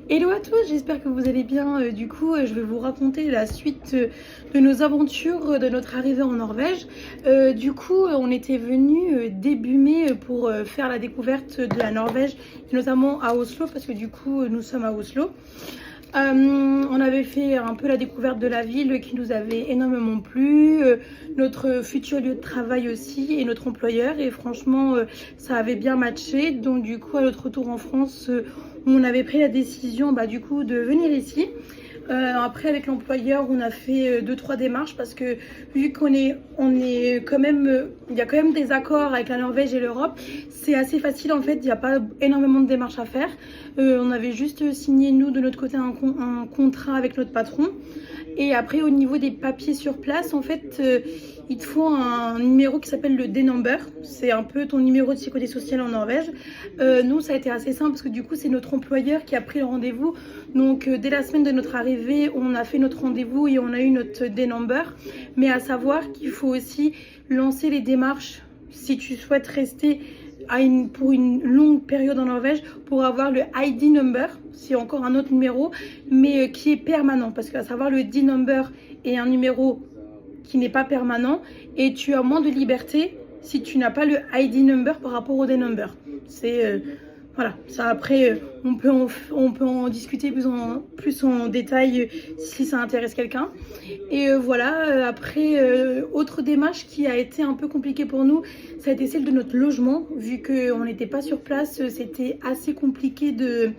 Hello à tous, j'espère que vous allez bien. Du coup, je vais vous raconter la suite de nos aventures, de notre arrivée en Norvège. Du coup, on était venu début mai pour faire la découverte de la Norvège, et notamment à Oslo, parce que du coup, nous sommes à Oslo. On avait fait un peu la découverte de la ville qui nous avait énormément plu, notre futur lieu de travail aussi et notre employeur, et franchement ça avait bien matché. Donc du coup à notre retour en France, on avait pris la décision du coup de venir ici. Après avec l'employeur on a fait 2-3 démarches parce que vu qu'on est quand même, il y a quand même des accords avec la Norvège et l'Europe, c'est assez facile en fait, il n'y a pas énormément de démarches à faire. On avait juste signé nous de notre côté un contrat avec notre patron. Et après au niveau des papiers sur place, en fait il te faut un numéro qui s'appelle le D-Number. C'est un peu ton numéro de sécurité sociale en Norvège. Nous ça a été assez simple parce que du coup c'est notre employeur qui a pris le rendez-vous. Donc dès la semaine de notre arrivée on a fait notre rendez-vous et on a eu notre D-Number. Mais à savoir qu'il faut aussi lancer les démarches si tu souhaites rester pour une longue période en Norvège pour avoir le ID number, c'est encore un autre numéro, mais qui est permanent, parce qu'à savoir le D number est un numéro qui n'est pas permanent et tu as moins de liberté si tu n'as pas le ID number par rapport au D number. C'est voilà, ça après on peut en discuter plus en détail si ça intéresse quelqu'un. Et voilà, après autre démarche qui a été un peu compliquée pour nous, ça a été celle de notre logement. Vu qu'on n'était pas sur place, c'était assez compliqué de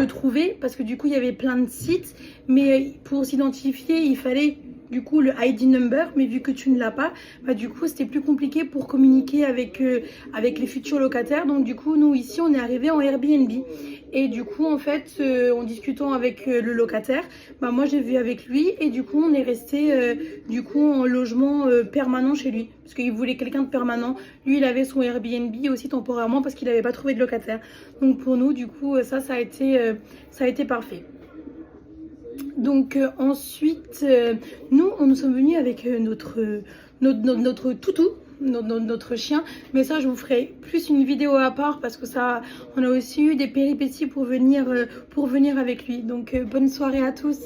trouver parce que du coup il y avait plein de sites, mais pour s'identifier il fallait du coup le ID number, mais vu que tu ne l'as pas, du coup c'était plus compliqué pour communiquer avec les futurs locataires. Donc du coup nous ici on est arrivé en Airbnb et du coup en fait en discutant avec le locataire, moi j'ai vu avec lui et du coup on est resté du coup en logement permanent chez lui parce qu'il voulait quelqu'un de permanent. Lui il avait son Airbnb aussi temporairement parce qu'il n'avait pas trouvé de locataire. Donc pour nous du coup ça a été parfait. Donc ensuite, nous sommes venus avec notre toutou, notre chien. Mais ça, je vous ferai plus une vidéo à part parce que ça, on a aussi eu des péripéties pour venir avec lui. Donc bonne soirée à tous.